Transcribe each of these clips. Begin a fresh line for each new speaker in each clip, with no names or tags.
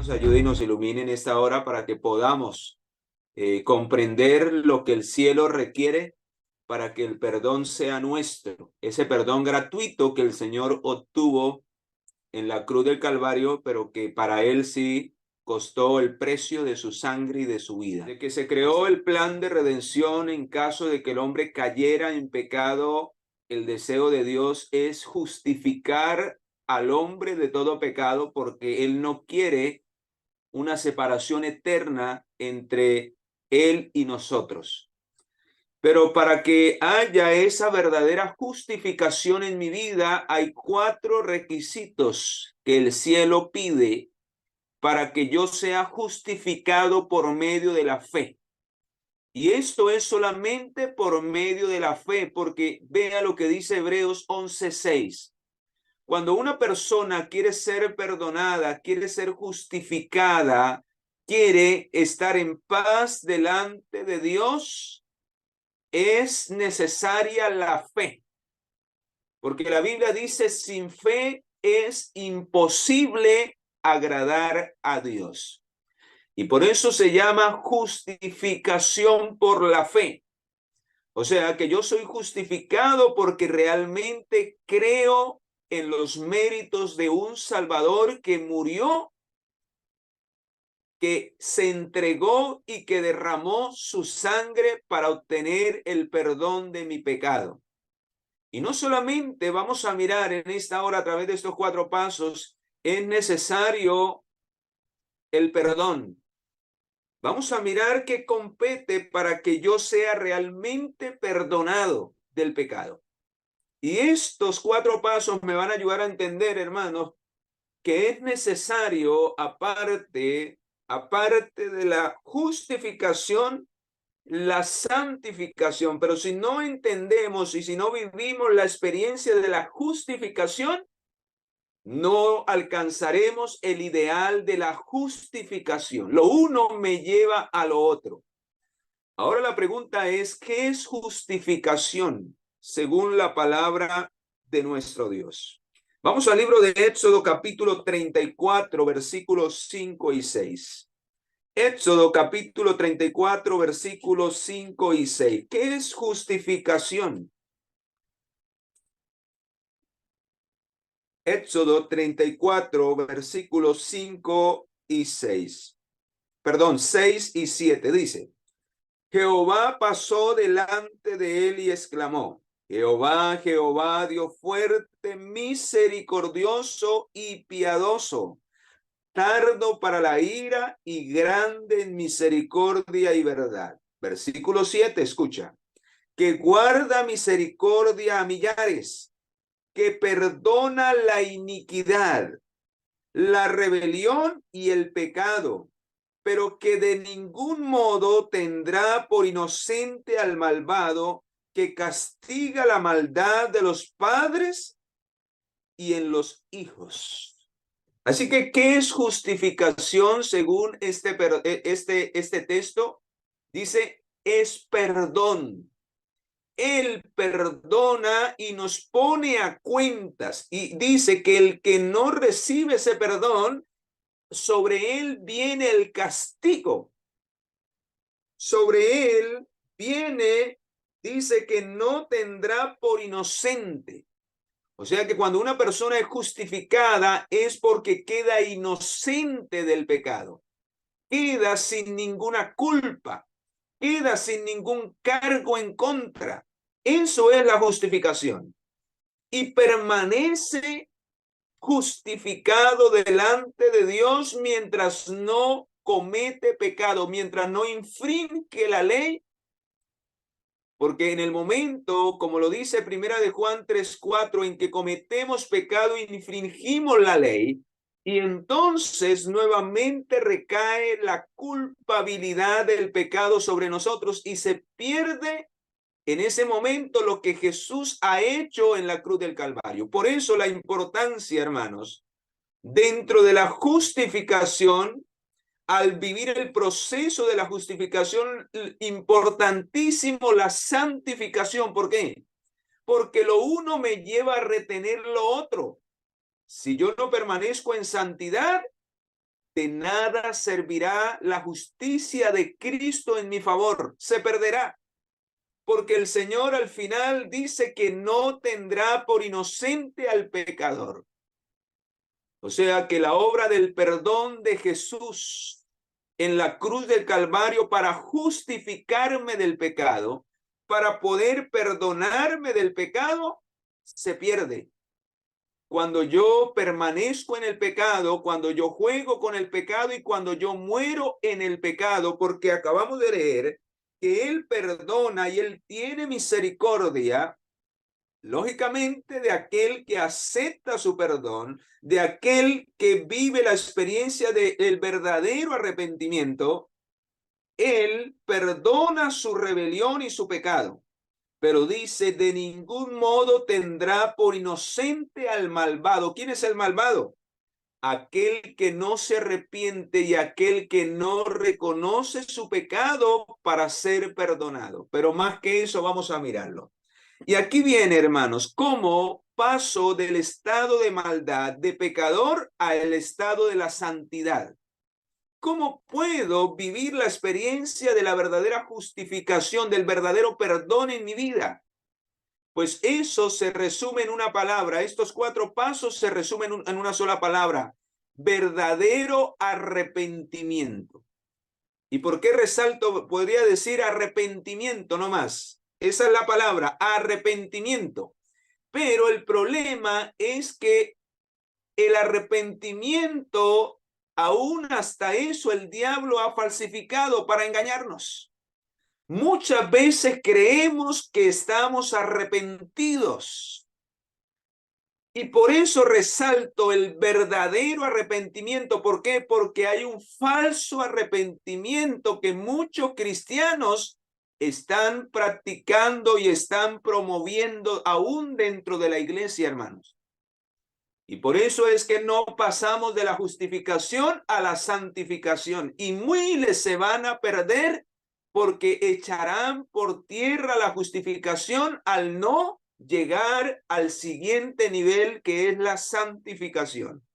nos ayude y nos ilumine en esta hora para que podamos comprender lo que el cielo requiere para que el perdón sea nuestro, ese perdón gratuito que el Señor obtuvo en la cruz del Calvario, pero que para Él sí costó el precio de su sangre y de su vida. De que se creó el plan de redención en caso de que el hombre cayera en pecado, el deseo de Dios es justificar al hombre de todo pecado porque Él no quiere una separación eterna entre Él y nosotros. Pero para que haya esa verdadera justificación en mi vida, hay 4 requisitos que el cielo pide para que yo sea justificado por medio de la fe. Y esto es solamente por medio de la fe, porque vea lo que dice Hebreos 11:6. Cuando una persona quiere ser perdonada, quiere ser justificada, quiere estar en paz delante de Dios, es necesaria la fe. Porque la Biblia dice, sin fe es imposible agradar a Dios. Y por eso se llama justificación por la fe. O sea que yo soy justificado porque realmente creo en los méritos de un Salvador que murió, que se entregó y que derramó su sangre para obtener el perdón de mi pecado. Y no solamente vamos a mirar en esta hora a través de estos 4 pasos, es necesario el perdón. Vamos a mirar qué compete para que yo sea realmente perdonado del pecado. Y estos 4 pasos me van a ayudar a entender, hermanos, que es necesario, aparte de la justificación, la santificación. Pero si no entendemos y si no vivimos la experiencia de la justificación, no alcanzaremos el ideal de la justificación. Lo uno me lleva a lo otro. Ahora la pregunta es, ¿qué es justificación según la palabra de nuestro Dios? Vamos al libro de Éxodo capítulo 34, versículos 5 y 6. Éxodo capítulo 34, versículos 5 y 6. ¿Qué es justificación? Éxodo 34, versículos 5 y 6. Perdón, 6 y 7 dice: Jehová pasó delante de él y exclamó: Jehová, Jehová, Dios fuerte, misericordioso y piadoso, tardo para la ira y grande en misericordia y verdad. Versículo 7, escucha: que guarda misericordia a millares, que perdona la iniquidad, la rebelión y el pecado, pero que de ningún modo tendrá por inocente al malvado, que castiga la maldad de los padres y en los hijos. Así que, ¿qué es justificación según este texto? Dice, es perdón. Él perdona y nos pone a cuentas. Y dice que el que no recibe ese perdón, sobre él viene el castigo. Sobre él viene, dice que no tendrá por inocente. O sea que cuando una persona es justificada es porque queda inocente del pecado. Queda sin ninguna culpa. Queda sin ningún cargo en contra. Eso es la justificación. Y permanece justificado delante de Dios mientras no comete pecado, mientras no infringe la ley, porque en el momento, como lo dice Primera de Juan 3:4, en que cometemos pecado, infringimos la ley, y entonces nuevamente recae la culpabilidad del pecado sobre nosotros y se pierde en ese momento lo que Jesús ha hecho en la cruz del Calvario. Por eso la importancia, hermanos, dentro de la justificación, al vivir el proceso de la justificación, importantísimo la santificación. ¿Por qué? Porque lo uno me lleva a retener lo otro. Si yo no permanezco en santidad, de nada servirá la justicia de Cristo en mi favor. Se perderá. Porque el Señor al final dice que no tendrá por inocente al pecador. O sea que la obra del perdón de Jesús en la cruz del Calvario para justificarme del pecado, para poder perdonarme del pecado, se pierde. Cuando yo permanezco en el pecado, cuando yo juego con el pecado y cuando yo muero en el pecado, porque acabamos de leer que Él perdona y Él tiene misericordia, lógicamente, de aquel que acepta su perdón, de aquel que vive la experiencia del verdadero arrepentimiento. Él perdona su rebelión y su pecado, pero dice, de ningún modo tendrá por inocente al malvado. ¿Quién es el malvado? Aquel que no se arrepiente y aquel que no reconoce su pecado para ser perdonado. Pero más que eso, vamos a mirarlo. Y aquí viene, hermanos, cómo paso del estado de maldad, de pecador, al estado de la santidad. ¿Cómo puedo vivir la experiencia de la verdadera justificación, del verdadero perdón en mi vida? Pues eso se resume en una palabra. Estos 4 pasos se resumen en una sola palabra: verdadero arrepentimiento. ¿Y por qué resalto? Podría decir arrepentimiento nomás. Esa es la palabra, arrepentimiento. Pero el problema es que el arrepentimiento, aún hasta eso, el diablo ha falsificado para engañarnos. Muchas veces creemos que estamos arrepentidos. Y por eso resalto el verdadero arrepentimiento. ¿Por qué? Porque hay un falso arrepentimiento que muchos cristianos están practicando y están promoviendo aún dentro de la iglesia, hermanos. Y por eso es que no pasamos de la justificación a la santificación. Y miles se van a perder porque echarán por tierra la justificación al no llegar al siguiente nivel, que es la santificación.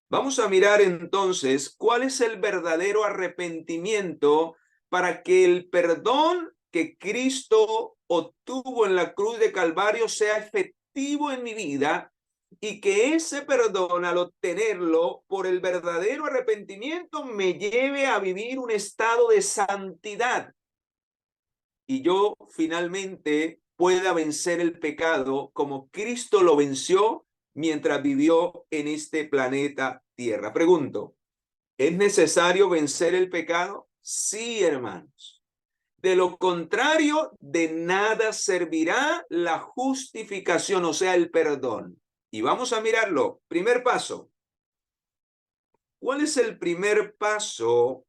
Vamos a mirar entonces cuál es el verdadero arrepentimiento para que el perdón que Cristo obtuvo en la cruz de Calvario sea efectivo en mi vida, y que ese perdón, al obtenerlo por el verdadero arrepentimiento, me lleve a vivir un estado de santidad y yo finalmente pueda vencer el pecado como Cristo lo venció mientras vivió en este planeta Tierra. Pregunto, ¿es necesario vencer el pecado? Sí, hermanos. De lo contrario, de nada servirá la justificación, o sea, el perdón. Y vamos a mirarlo. Primer paso. ¿Cuál es el primer paso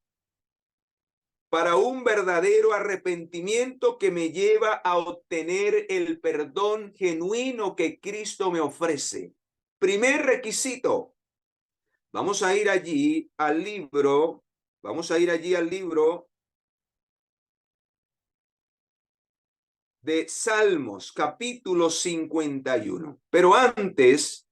para un verdadero arrepentimiento que me lleva a obtener el perdón genuino que Cristo me ofrece? Primer requisito. Vamos a ir allí al libro. Vamos a ir allí al libro de Salmos, capítulo 51. Pero antes,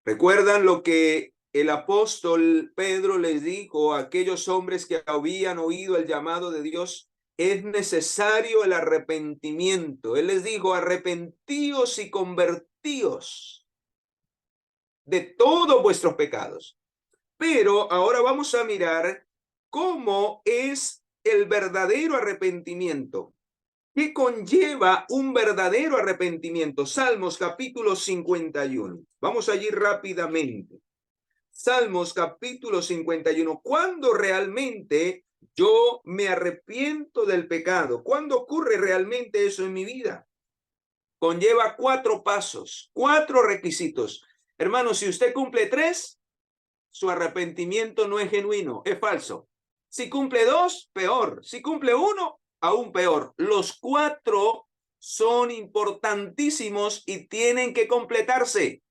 ¿recuerdan lo que el apóstol Pedro les dijo a aquellos hombres que habían oído el llamado de Dios? Es necesario el arrepentimiento. Él les dijo, arrepentíos y convertíos de todos vuestros pecados. Pero ahora vamos a mirar cómo es el verdadero arrepentimiento. ¿Qué conlleva un verdadero arrepentimiento? Salmos capítulo 51. Vamos allí rápidamente. Salmos capítulo 51. ¿Cuándo realmente yo me arrepiento del pecado? ¿Cuándo ocurre realmente eso en mi vida? Conlleva 4 pasos, 4 requisitos. Hermano, si usted cumple 3, su arrepentimiento no es genuino, es falso. Si cumple 2, peor. Si cumple 1, aún peor. Los 4 son importantísimos y tienen que completarse.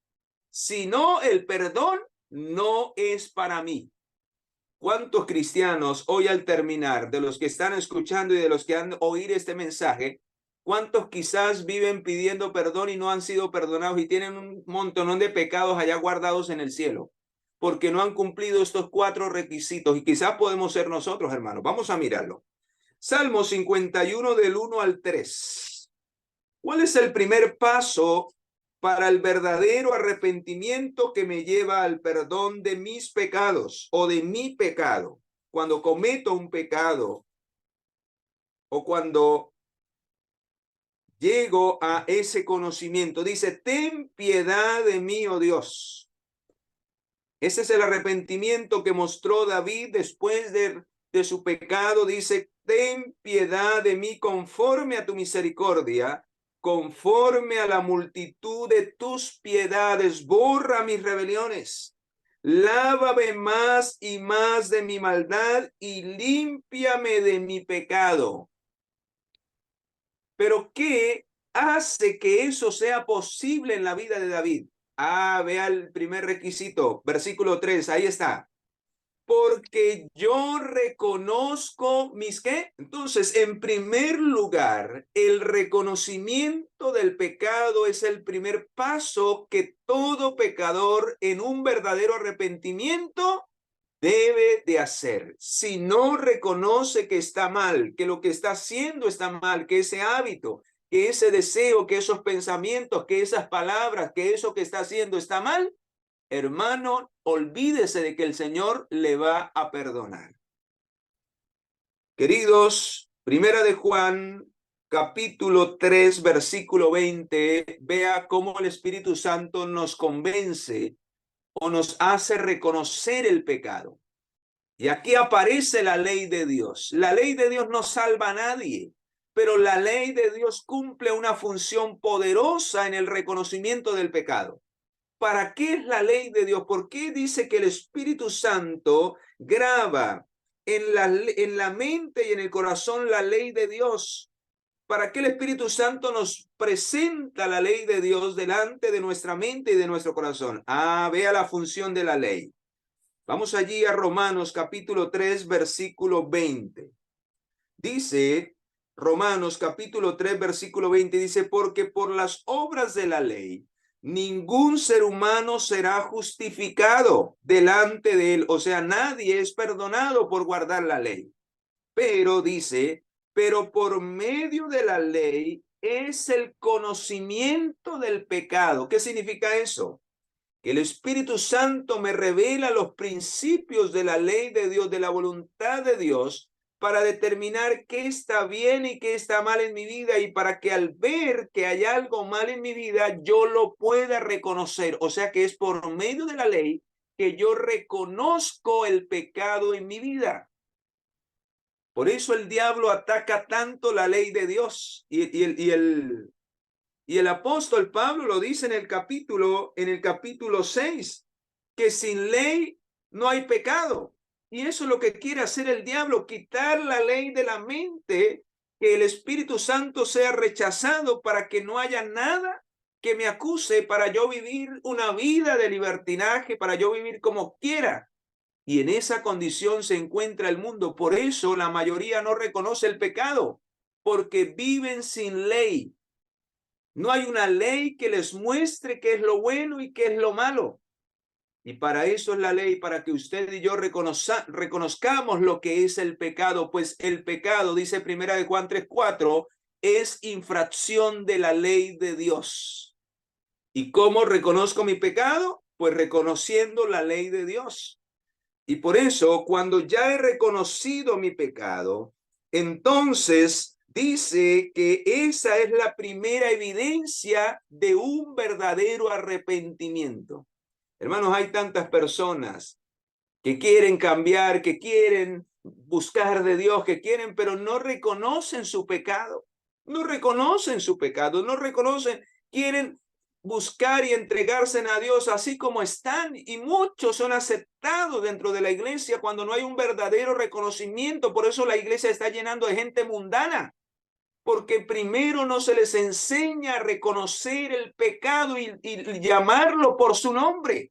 Si no, el perdón no es para mí. ¿Cuántos cristianos hoy, al terminar, de los que están escuchando y de los que han oído este mensaje, cuántos quizás viven pidiendo perdón y no han sido perdonados y tienen un montón de pecados allá guardados en el cielo? porque no han cumplido estos 4 requisitos. Y quizás podemos ser nosotros, hermanos. Vamos a mirarlo. Salmo 51 del 1 al 3. ¿Cuál es el primer paso para el verdadero arrepentimiento que me lleva al perdón de mis pecados o de mi pecado? Cuando cometo un pecado o cuando llego a ese conocimiento, dice, ten piedad de mí, oh Dios. Ese es el arrepentimiento que mostró David después de su pecado. Dice, ten piedad de mí conforme a tu misericordia, conforme a la multitud de tus piedades, borra mis rebeliones. Lávame más y más de mi maldad y límpiame de mi pecado. Pero ¿qué hace que eso sea posible en la vida de David? Vea el primer requisito, versículo 3, ahí está. Porque yo reconozco mis ¿qué? Entonces, en primer lugar, el reconocimiento del pecado es el primer paso que todo pecador en un verdadero arrepentimiento debe de hacer. Si no reconoce que está mal, que lo que está haciendo está mal, que ese hábito, que ese deseo, que esos pensamientos, que esas palabras, que eso que está haciendo está mal, hermano, olvídese de que el Señor le va a perdonar. Queridos, Primera de Juan, capítulo 3, versículo 20, vea cómo el Espíritu Santo nos convence o nos hace reconocer el pecado. Y aquí aparece la ley de Dios. La ley de Dios no salva a nadie, pero la ley de Dios cumple una función poderosa en el reconocimiento del pecado. ¿Para qué es la ley de Dios? ¿Por qué dice que el Espíritu Santo graba en la mente y en el corazón la ley de Dios? ¿Para qué el Espíritu Santo nos presenta la ley de Dios delante de nuestra mente y de nuestro corazón? Vea la función de la ley. Vamos allí a Romanos capítulo 3, versículo 20. Dice, Romanos capítulo 3, versículo 20, dice, porque por las obras de la ley, ningún ser humano será justificado delante de él. O sea, nadie es perdonado por guardar la ley. Pero dice, pero por medio de la ley es el conocimiento del pecado. ¿Qué significa eso? Que el Espíritu Santo me revela los principios de la ley de Dios, de la voluntad de Dios, para determinar qué está bien y qué está mal en mi vida, y para que al ver que hay algo mal en mi vida, yo lo pueda reconocer. O sea que es por medio de la ley que yo reconozco el pecado en mi vida. Por eso el diablo ataca tanto la ley de Dios. Y el apóstol Pablo lo dice en el capítulo 6, que sin ley no hay pecado. Y eso es lo que quiere hacer el diablo, quitar la ley de la mente, que el Espíritu Santo sea rechazado para que no haya nada que me acuse, para yo vivir una vida de libertinaje, para yo vivir como quiera. Y en esa condición se encuentra el mundo. Por eso la mayoría no reconoce el pecado, porque viven sin ley. No hay una ley que les muestre qué es lo bueno y qué es lo malo. Y para eso es la ley, para que usted y yo reconozcamos lo que es el pecado, pues el pecado, dice Primera de Juan 3:4, es infracción de la ley de Dios. ¿Y cómo reconozco mi pecado? Pues reconociendo la ley de Dios. Y por eso, cuando ya he reconocido mi pecado, entonces dice que esa es la primera evidencia de un verdadero arrepentimiento. Hermanos, hay tantas personas que quieren cambiar, que quieren buscar de Dios, que quieren, pero no reconocen su pecado. No reconocen su pecado, no reconocen, quieren buscar y entregarse a Dios así como están, y muchos son aceptados dentro de la iglesia cuando no hay un verdadero reconocimiento. Por eso la iglesia está llenando de gente mundana, porque primero no se les enseña a reconocer el pecado y llamarlo por su nombre.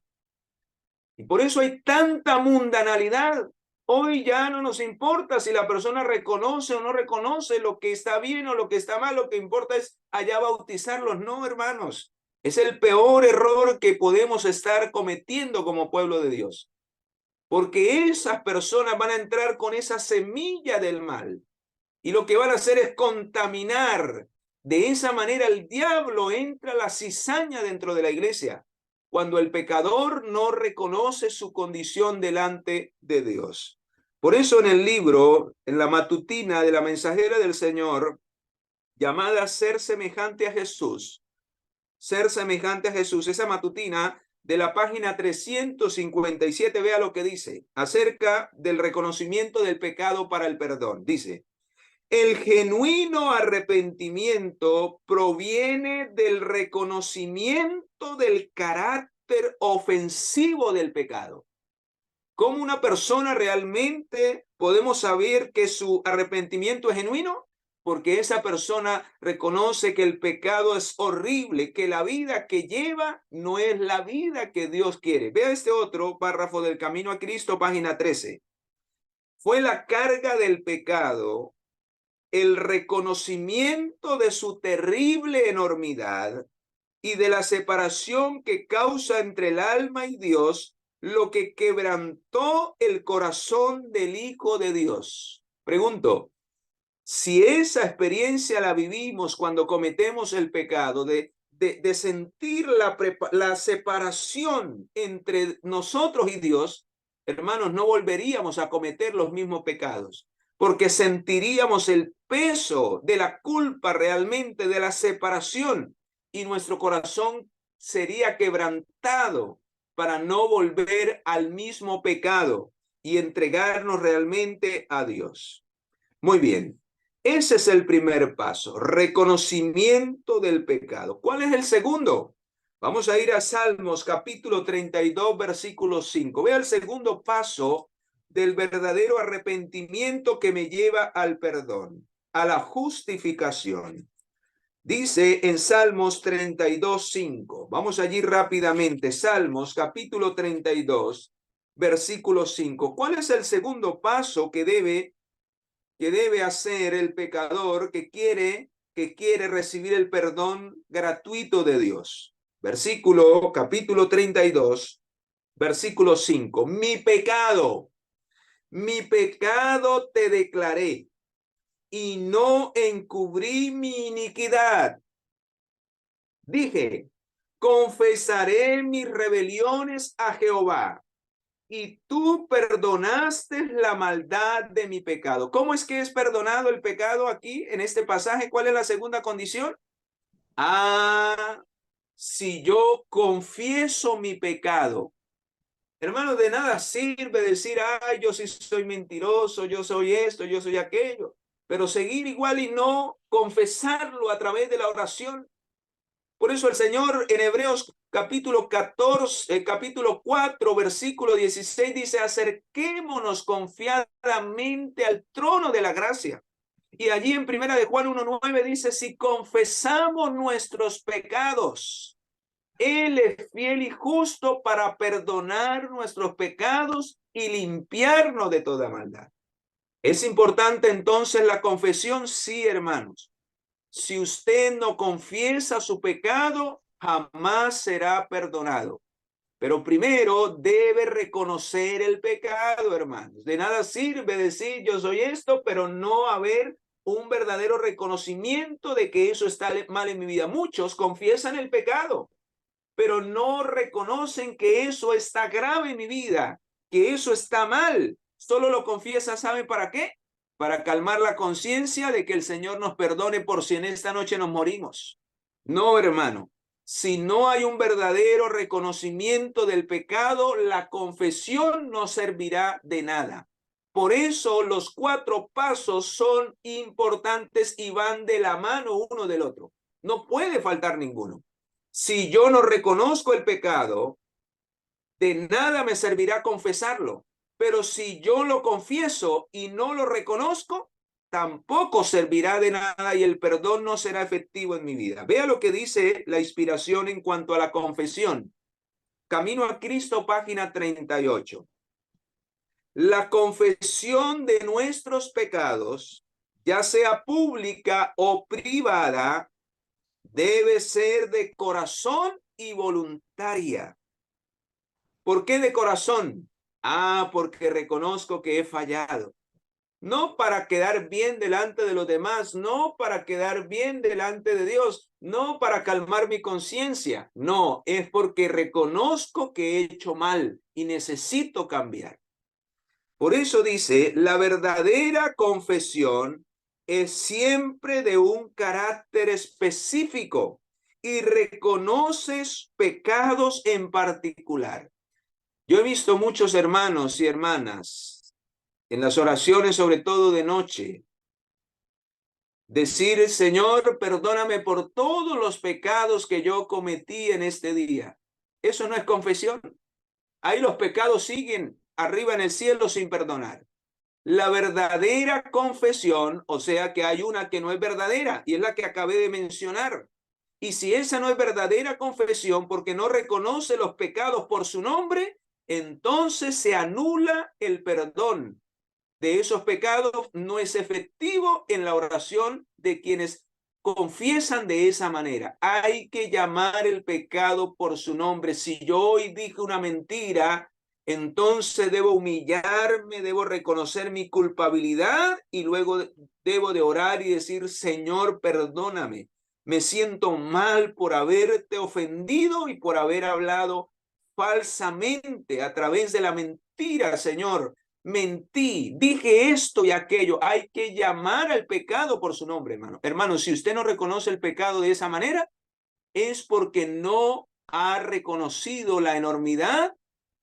Y por eso hay tanta mundanalidad. Hoy ya no nos importa si la persona reconoce o no reconoce lo que está bien o lo que está mal. Lo que importa es allá bautizarlos. No, hermanos. Es el peor error que podemos estar cometiendo como pueblo de Dios. Porque esas personas van a entrar con esa semilla del mal. Y lo que van a hacer es contaminar. De esa manera el diablo entra a la cizaña dentro de la iglesia, cuando el pecador no reconoce su condición delante de Dios. Por eso en el libro, en la matutina de la mensajera del Señor, llamada Ser semejante a Jesús, ser semejante a Jesús, esa matutina de la página 357, vea lo que dice acerca del reconocimiento del pecado para el perdón. Dice: el genuino arrepentimiento proviene del reconocimiento del carácter ofensivo del pecado. ¿Cómo una persona realmente podemos saber que su arrepentimiento es genuino? Porque esa persona reconoce que el pecado es horrible, que la vida que lleva no es la vida que Dios quiere. Vea este otro párrafo del Camino a Cristo, página 13. Fue la carga del pecado, el reconocimiento de su terrible enormidad y de la separación que causa entre el alma y Dios, lo que quebrantó el corazón del Hijo de Dios. Pregunto, si esa experiencia la vivimos cuando cometemos el pecado, de sentir la separación entre nosotros y Dios, hermanos, no volveríamos a cometer los mismos pecados, porque sentiríamos el peso de la culpa realmente, de la separación, y nuestro corazón sería quebrantado para no volver al mismo pecado y entregarnos realmente a Dios. Muy bien. Ese es el primer paso, reconocimiento del pecado. ¿Cuál es el segundo? Vamos a ir a Salmos capítulo 32, versículo 5. Vea el segundo paso del verdadero arrepentimiento que me lleva al perdón, a la justificación. Dice en Salmos 32, 5. Vamos allí rápidamente. Salmos capítulo 32, versículo 5. ¿Cuál es el segundo paso que debe hacer el pecador que quiere recibir el perdón gratuito de Dios? Capítulo 32, versículo 5. Mi pecado te declaré y no encubrí mi iniquidad. Dije, confesaré mis rebeliones a Jehová, y tú perdonaste la maldad de mi pecado. ¿Cómo es que es perdonado el pecado aquí en este pasaje? ¿Cuál es la segunda condición? Si yo confieso mi pecado. Hermano, de nada sirve decir, yo sí soy mentiroso, yo soy esto, yo soy aquello, pero seguir igual y no confesarlo a través de la oración. Por eso el Señor en Hebreos capítulo 14, capítulo 4, versículo 16 dice: acerquémonos confiadamente al trono de la gracia. Y allí en primera de Juan 1:9 dice: si confesamos nuestros pecados, Él es fiel y justo para perdonar nuestros pecados y limpiarnos de toda maldad. ¿Es importante entonces la confesión? Sí, hermanos. Si usted no confiesa su pecado, jamás será perdonado. Pero primero debe reconocer el pecado, hermanos. De nada sirve decir yo soy esto, pero no haber un verdadero reconocimiento de que eso está mal en mi vida. Muchos confiesan el pecado, pero no reconocen que eso está grave en mi vida, que eso está mal. Solo lo confiesa, ¿saben para qué? Para calmar la conciencia de que el Señor nos perdone por si en esta noche nos morimos. No, hermano. Si no hay un verdadero reconocimiento del pecado, la confesión no servirá de nada. Por eso los 4 pasos son importantes y van de la mano uno del otro. No puede faltar ninguno. Si yo no reconozco el pecado, de nada me servirá confesarlo. Pero si yo lo confieso y no lo reconozco, tampoco servirá de nada y el perdón no será efectivo en mi vida. Vea lo que dice la inspiración en cuanto a la confesión. Camino a Cristo, página 38. La confesión de nuestros pecados, ya sea pública o privada, debe ser de corazón y voluntaria. ¿Por qué de corazón? Porque reconozco que he fallado. No para quedar bien delante de los demás, no para quedar bien delante de Dios, no para calmar mi conciencia. No, es porque reconozco que he hecho mal y necesito cambiar. Por eso dice, la verdadera confesión es siempre de un carácter específico y reconoces pecados en particular. Yo he visto muchos hermanos y hermanas en las oraciones, sobre todo de noche, decir, Señor, perdóname por todos los pecados que yo cometí en este día. Eso no es confesión. Ahí los pecados siguen arriba en el cielo sin perdonar. La verdadera confesión, o sea que hay una que no es verdadera, y es la que acabé de mencionar. Y si esa no es verdadera confesión porque no reconoce los pecados por su nombre, entonces se anula el perdón de esos pecados, no es efectivo en la oración de quienes confiesan de esa manera. Hay que llamar el pecado por su nombre. Si yo hoy dije una mentira, entonces debo humillarme, debo reconocer mi culpabilidad y luego debo de orar y decir, Señor, perdóname. Me siento mal por haberte ofendido y por haber hablado falsamente a través de la mentira, Señor. Mentí, dije esto y aquello. Hay que llamar al pecado por su nombre, hermano. Hermano, si usted no reconoce el pecado de esa manera, es porque no ha reconocido la enormidad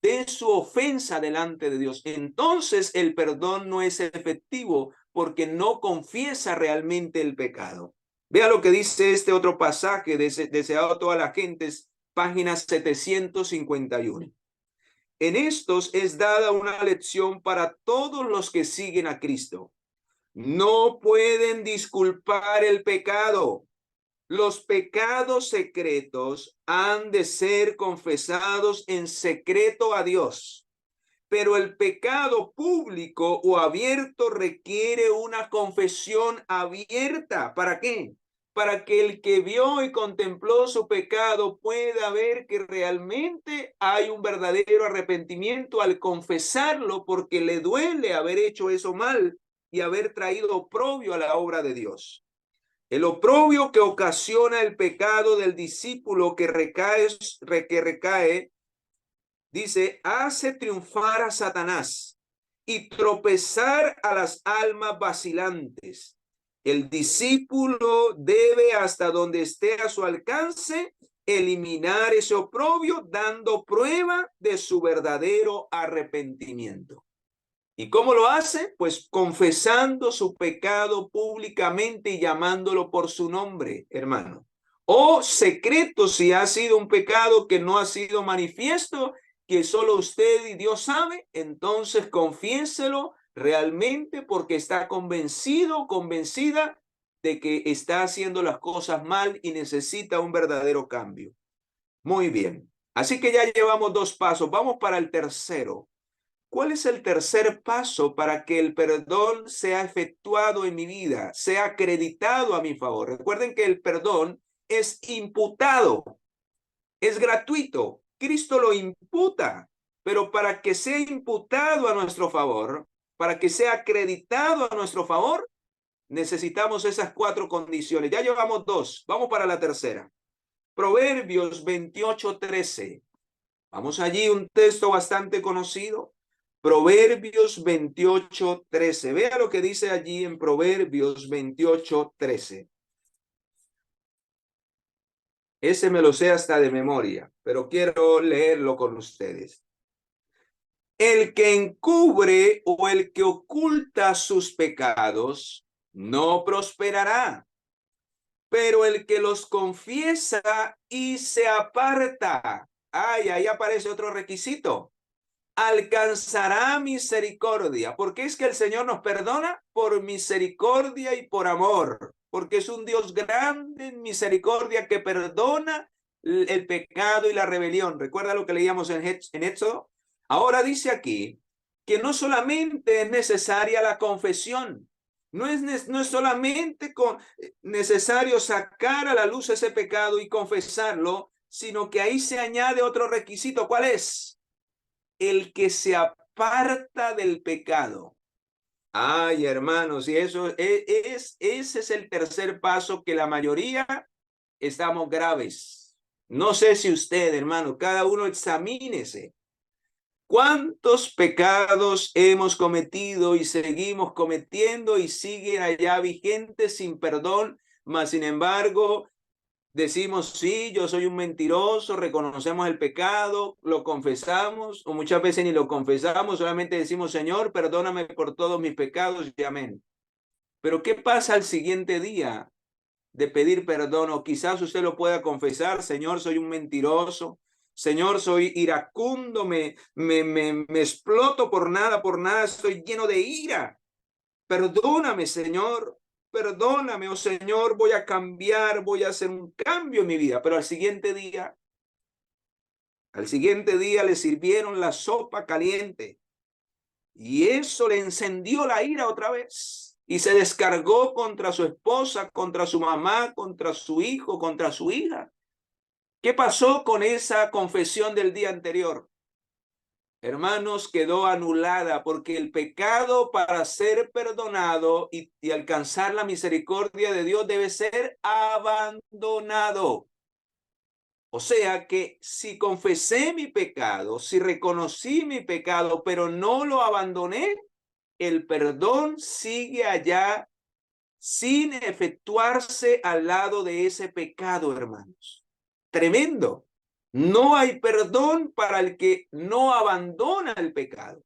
de su ofensa delante de Dios. Entonces el perdón no es efectivo porque no confiesa realmente el pecado. Vea lo que dice este otro pasaje deseado a todas las gentes, página 751. En estos es dada una lección para todos los que siguen a Cristo. No pueden disculpar el pecado. Los pecados secretos han de ser confesados en secreto a Dios, pero el pecado público o abierto requiere una confesión abierta. ¿Para qué? Para que el que vio y contempló su pecado pueda ver que realmente hay un verdadero arrepentimiento al confesarlo, porque le duele haber hecho eso mal y haber traído oprobio a la obra de Dios. El oprobio que ocasiona el pecado del discípulo que recae, dice, hace triunfar a Satanás y tropezar a las almas vacilantes. El discípulo debe, hasta donde esté a su alcance, eliminar ese oprobio, dando prueba de su verdadero arrepentimiento. ¿Y cómo lo hace? Pues confesando su pecado públicamente y llamándolo por su nombre, hermano. O secreto, si ha sido un pecado que no ha sido manifiesto, que solo usted y Dios sabe, entonces confiéselo realmente porque está convencido, convencida de que está haciendo las cosas mal y necesita un verdadero cambio. Muy bien. Así que ya llevamos 2 pasos. Vamos para el tercero. ¿Cuál es el tercer paso para que el perdón sea efectuado en mi vida, sea acreditado a mi favor? Recuerden que el perdón es imputado, es gratuito. Cristo lo imputa, pero para que sea imputado a nuestro favor, para que sea acreditado a nuestro favor, necesitamos esas 4 condiciones. Ya llevamos 2, vamos para la tercera. Proverbios 28:13. Vamos allí, un texto bastante conocido. Proverbios 28:13. Vea lo que dice allí en Proverbios 28:13. Ese me lo sé hasta de memoria, pero quiero leerlo con ustedes. El que encubre o el que oculta sus pecados no prosperará, pero el que los confiesa y se aparta, ahí aparece otro requisito, alcanzará misericordia. ¿Por qué es que el Señor nos perdona? Por misericordia y por amor, porque es un Dios grande en misericordia que perdona el pecado y la rebelión. ¿Recuerda lo que leíamos en Éxodo? Ahora dice aquí que no solamente es necesaria la confesión, No es solamente necesario sacar a la luz ese pecado y confesarlo, sino que ahí se añade otro requisito. ¿Cuál es? El que se aparta del pecado. Ay, hermanos, y ese es el tercer paso, que la mayoría estamos graves. No sé si usted, hermano, cada uno examínese. ¿Cuántos pecados hemos cometido y seguimos cometiendo y siguen allá vigentes sin perdón? Mas, sin embargo, decimos, sí, yo soy un mentiroso, reconocemos el pecado, lo confesamos, o muchas veces ni lo confesamos, solamente decimos, Señor, perdóname por todos mis pecados y amén. Pero ¿qué pasa al siguiente día de pedir perdón? O quizás usted lo pueda confesar, Señor, soy un mentiroso, Señor, soy iracundo, me exploto por nada, estoy lleno de ira. Perdóname, Señor, perdóname, oh Señor, voy a cambiar, voy a hacer un cambio en mi vida. Pero al siguiente día le sirvieron la sopa caliente y eso le encendió la ira otra vez. Y se descargó contra su esposa, contra su mamá, contra su hijo, contra su hija. ¿Qué pasó con esa confesión del día anterior? Hermanos, quedó anulada, porque el pecado, para ser perdonado y alcanzar la misericordia de Dios, debe ser abandonado. O sea que si confesé mi pecado, si reconocí mi pecado, pero no lo abandoné, el perdón sigue allá sin efectuarse al lado de ese pecado, hermanos. Tremendo. No hay perdón para el que no abandona el pecado.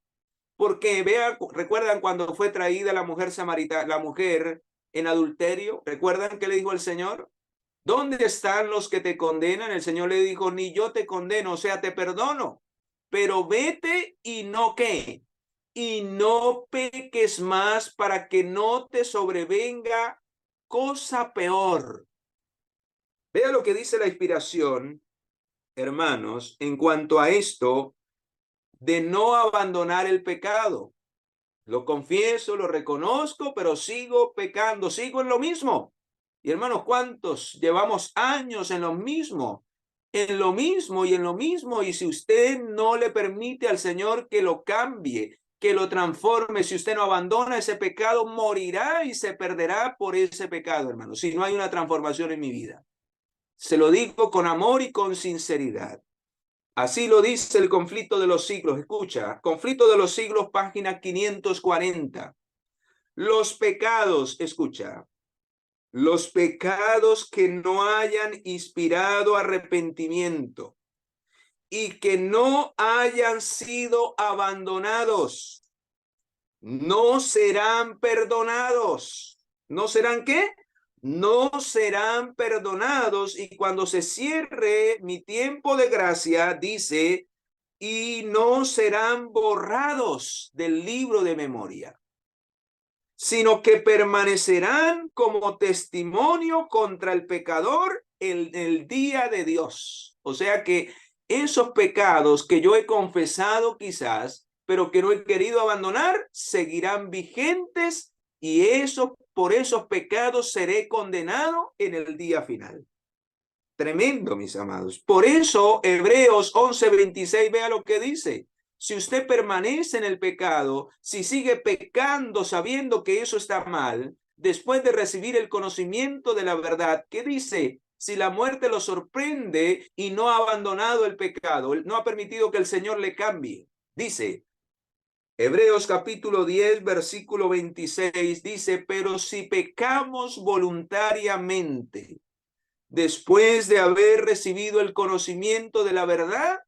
Porque recuerdan cuando fue traída la mujer samaritana, la mujer en adulterio, ¿recuerdan qué le dijo el Señor? ¿Dónde están los que te condenan? El Señor le dijo, ni yo te condeno, o sea, te perdono, pero vete y no qué, y no peques más para que no te sobrevenga cosa peor. Vea lo que dice la inspiración, hermanos, en cuanto a esto de no abandonar el pecado. Lo confieso, lo reconozco, pero sigo pecando, sigo en lo mismo. Y hermanos, ¿cuántos llevamos años en lo mismo? En lo mismo y en lo mismo. Y si usted no le permite al Señor que lo cambie, que lo transforme, si usted no abandona ese pecado, morirá y se perderá por ese pecado, hermanos, si no hay una transformación en mi vida. Se lo digo con amor y con sinceridad. Así lo dice el conflicto de los siglos. Escucha, conflicto de los siglos, página 540. Los pecados, escucha, los pecados que no hayan inspirado arrepentimiento y que no hayan sido abandonados, no serán perdonados. ¿No serán qué? No serán perdonados. Y cuando se cierre mi tiempo de gracia, dice, y no serán borrados del libro de memoria, sino que permanecerán como testimonio contra el pecador en el día de Dios. O sea que esos pecados que yo he confesado quizás, pero que no he querido abandonar, seguirán vigentes, y por esos pecados seré condenado en el día final. Tremendo, mis amados. Por eso Hebreos 11:26, vea lo que dice. Si usted permanece en el pecado, si sigue pecando sabiendo que eso está mal, después de recibir el conocimiento de la verdad, ¿qué dice? Si la muerte lo sorprende y no ha abandonado el pecado, no ha permitido que el Señor le cambie. Dice, Hebreos capítulo 10, versículo 26, dice, pero si pecamos voluntariamente, después de haber recibido el conocimiento de la verdad,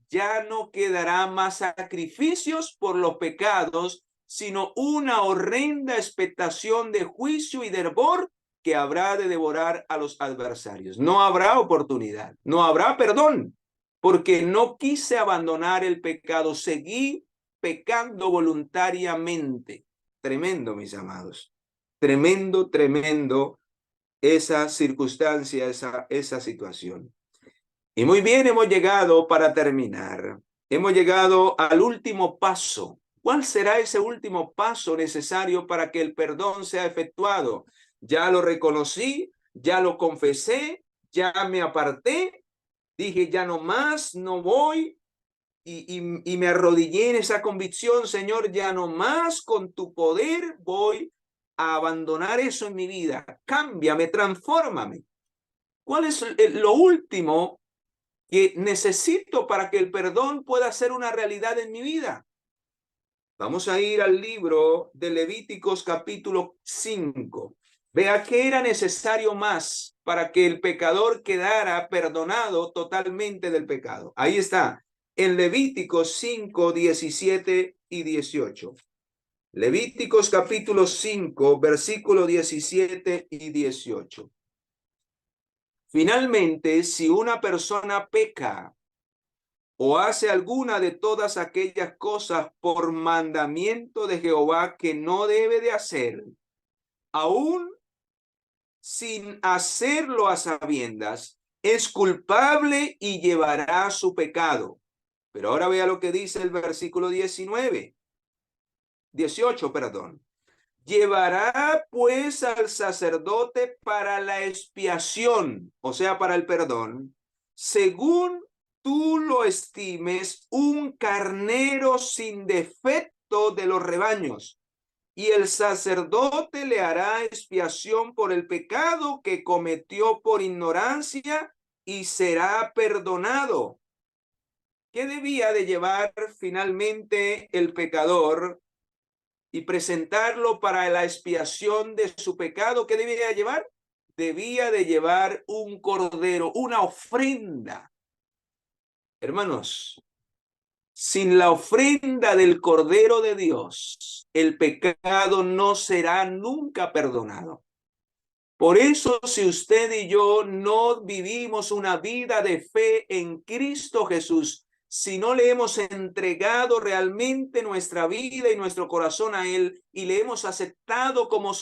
ya no quedará más sacrificios por los pecados, sino una horrenda expectación de juicio y de hervor que habrá de devorar a los adversarios. No habrá oportunidad, no habrá perdón, porque no quise abandonar el pecado, seguí pecando voluntariamente. Tremendo, mis amados. Tremendo, tremendo esa circunstancia, esa situación. Y muy bien, hemos llegado, para terminar, hemos llegado al último paso ¿Cuál será ese último paso necesario para que el perdón sea efectuado? Ya lo reconocí, ya lo confesé, ya me aparté, dije ya no más, no voy y me arrodillé en esa convicción, Señor, ya no más con tu poder voy a abandonar eso en mi vida. Cámbiame, transfórmame. ¿Cuál es lo último que necesito para que el perdón pueda ser una realidad en mi vida? Vamos a ir al libro de Levíticos capítulo 5. Vea qué era necesario más para que el pecador quedara perdonado totalmente del pecado. Ahí está, en Levíticos 5, 17 y 18. Levíticos capítulo 5, versículo 17 y 18. Finalmente, si una persona peca o hace alguna de todas aquellas cosas por mandamiento de Jehová que no debe de hacer, aún sin hacerlo a sabiendas, es culpable y llevará su pecado. Pero ahora vea lo que dice el versículo 18, perdón. Llevará pues al sacerdote para la expiación, o sea, para el perdón, según tú lo estimes, un carnero sin defecto de los rebaños, y el sacerdote le hará expiación por el pecado que cometió por ignorancia y será perdonado. ¿Qué debía de llevar finalmente el pecador y presentarlo para la expiación de su pecado? ¿Qué debía de llevar? Debía de llevar un cordero, una ofrenda. Hermanos, sin la ofrenda del Cordero de Dios, el pecado no será nunca perdonado. Por eso, si usted y yo no vivimos una vida de fe en Cristo Jesús, si no le hemos entregado realmente nuestra vida y nuestro corazón a Él y le hemos aceptado como,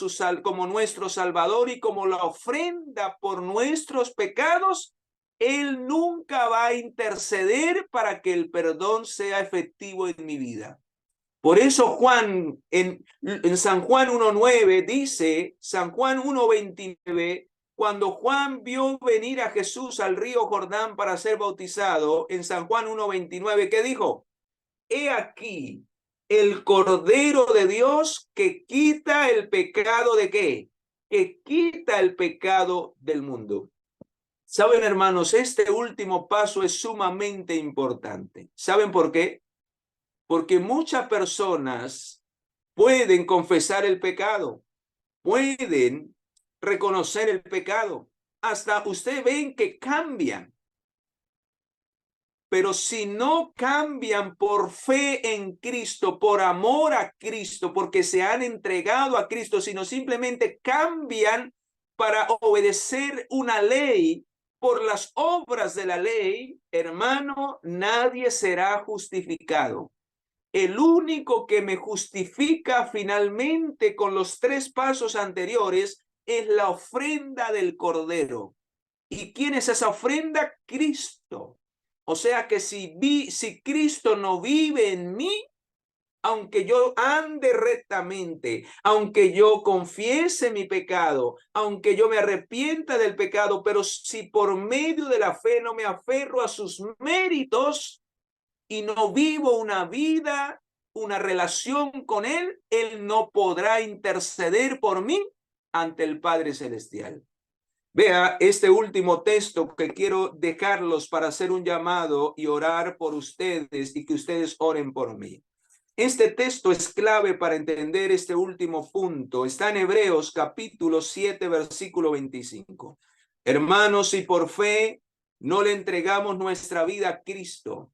como nuestro Salvador y como la ofrenda por nuestros pecados, Él nunca va a interceder para que el perdón sea efectivo en mi vida. Por eso Juan, en San Juan 1.9 dice, San Juan 1.29, cuando Juan vio venir a Jesús al río Jordán para ser bautizado, en San Juan 1.29, ¿qué dijo? He aquí el Cordero de Dios que quita el pecado ¿de qué? Que quita el pecado del mundo. Saben, hermanos, este último paso es sumamente importante. ¿Saben por qué? Porque muchas personas pueden confesar el pecado, pueden reconocer el pecado, hasta usted ven que cambian, pero si no cambian por fe en Cristo, por amor a Cristo, porque se han entregado a Cristo, sino simplemente cambian para obedecer una ley por las obras de la ley, hermano, nadie será justificado. El único que me justifica finalmente con los 3 pasos anteriores es la ofrenda del Cordero. ¿Y quién es esa ofrenda? Cristo. O sea que si Cristo no vive en mí, aunque yo ande rectamente, aunque yo confiese mi pecado, aunque yo me arrepienta del pecado, pero si por medio de la fe no me aferro a sus méritos, y no vivo una vida, una relación con Él, Él no podrá interceder por mí ante el Padre Celestial. Vea este último texto que quiero dejarlos para hacer un llamado y orar por ustedes y que ustedes oren por mí. Este texto es clave para entender este último punto. Está en Hebreos capítulo 7, versículo 25. Hermanos, si por fe no le entregamos nuestra vida a Cristo,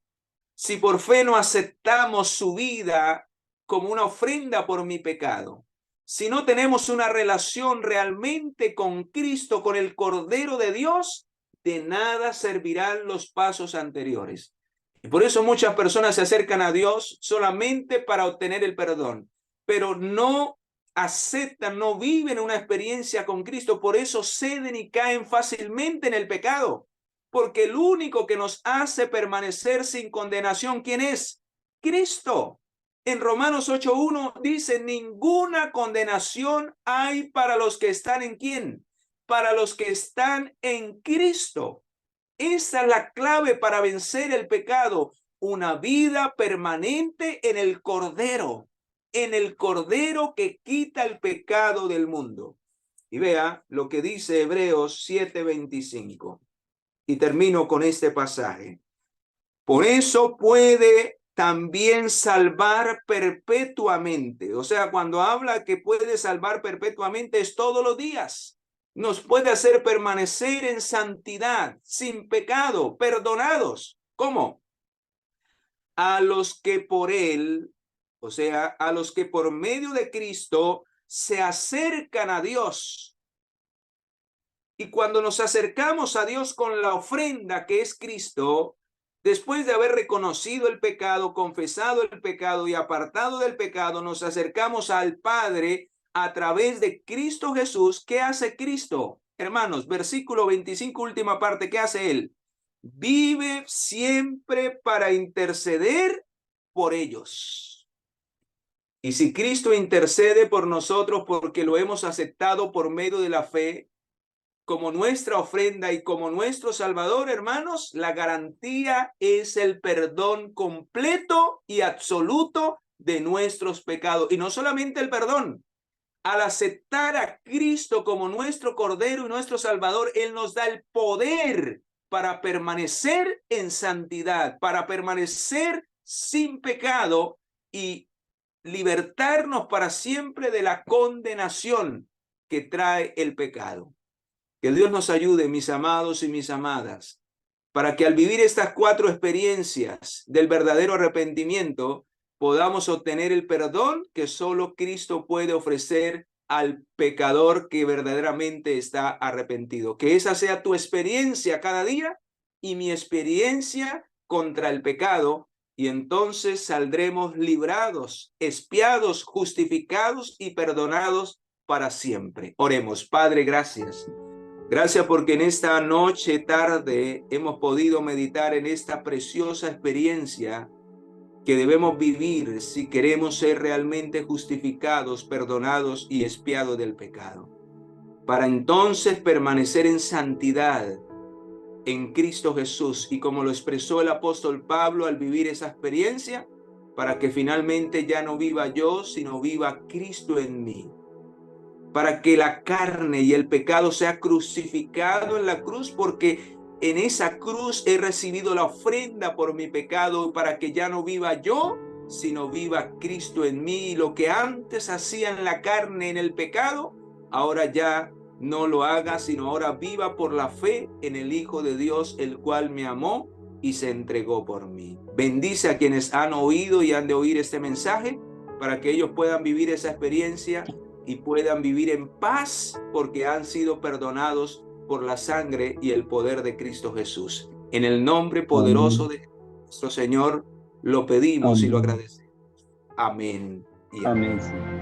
si por fe no aceptamos su vida como una ofrenda por mi pecado, si no tenemos una relación realmente con Cristo, con el Cordero de Dios, de nada servirán los pasos anteriores. Y por eso muchas personas se acercan a Dios solamente para obtener el perdón, pero no aceptan, no viven una experiencia con Cristo, por eso ceden y caen fácilmente en el pecado. Porque el único que nos hace permanecer sin condenación, ¿quién es? Cristo. En Romanos 8:1 dice, ninguna condenación hay para los que están en ¿quién? Para los que están en Cristo. Esa es la clave para vencer el pecado. Una vida permanente en el Cordero que quita el pecado del mundo. Y vea lo que dice Hebreos 7:25. Y termino con este pasaje. Por eso puede también salvar perpetuamente. O sea, cuando habla que puede salvar perpetuamente es todos los días. Nos puede hacer permanecer en santidad, sin pecado, perdonados. ¿Cómo? A los que por él, o sea, a los que por medio de Cristo se acercan a Dios. Y cuando nos acercamos a Dios con la ofrenda que es Cristo, después de haber reconocido el pecado, confesado el pecado y apartado del pecado, nos acercamos al Padre a través de Cristo Jesús. ¿Qué hace Cristo? Hermanos, versículo 25, última parte, ¿qué hace Él? Vive siempre para interceder por ellos. Y si Cristo intercede por nosotros porque lo hemos aceptado por medio de la fe, como nuestra ofrenda y como nuestro Salvador, hermanos, la garantía es el perdón completo y absoluto de nuestros pecados. Y no solamente el perdón. Al aceptar a Cristo como nuestro Cordero y nuestro Salvador, Él nos da el poder para permanecer en santidad, para permanecer sin pecado y libertarnos para siempre de la condenación que trae el pecado. Que Dios nos ayude, mis amados y mis amadas, para que al vivir estas 4 experiencias del verdadero arrepentimiento, podamos obtener el perdón que solo Cristo puede ofrecer al pecador que verdaderamente está arrepentido. Que esa sea tu experiencia cada día y mi experiencia contra el pecado, y entonces saldremos librados, expiados, justificados y perdonados para siempre. Oremos. Padre, gracias. Gracias porque en esta noche tarde hemos podido meditar en esta preciosa experiencia que debemos vivir si queremos ser realmente justificados, perdonados y expiados del pecado. Para entonces permanecer en santidad en Cristo Jesús, y como lo expresó el apóstol Pablo al vivir esa experiencia, para que finalmente ya no viva yo, sino viva Cristo en mí. Para que la carne y el pecado sea crucificado en la cruz, porque en esa cruz he recibido la ofrenda por mi pecado, para que ya no viva yo, sino viva Cristo en mí. Y lo que antes hacía en la carne, en el pecado, ahora ya no lo haga, sino ahora viva por la fe en el Hijo de Dios, el cual me amó y se entregó por mí. Bendice a quienes han oído y han de oír este mensaje, para que ellos puedan vivir esa experiencia y puedan vivir en paz porque han sido perdonados por la sangre y el poder de Cristo Jesús. En el nombre poderoso de nuestro Señor lo pedimos y lo agradecemos. Amén. Y amén.
Amén.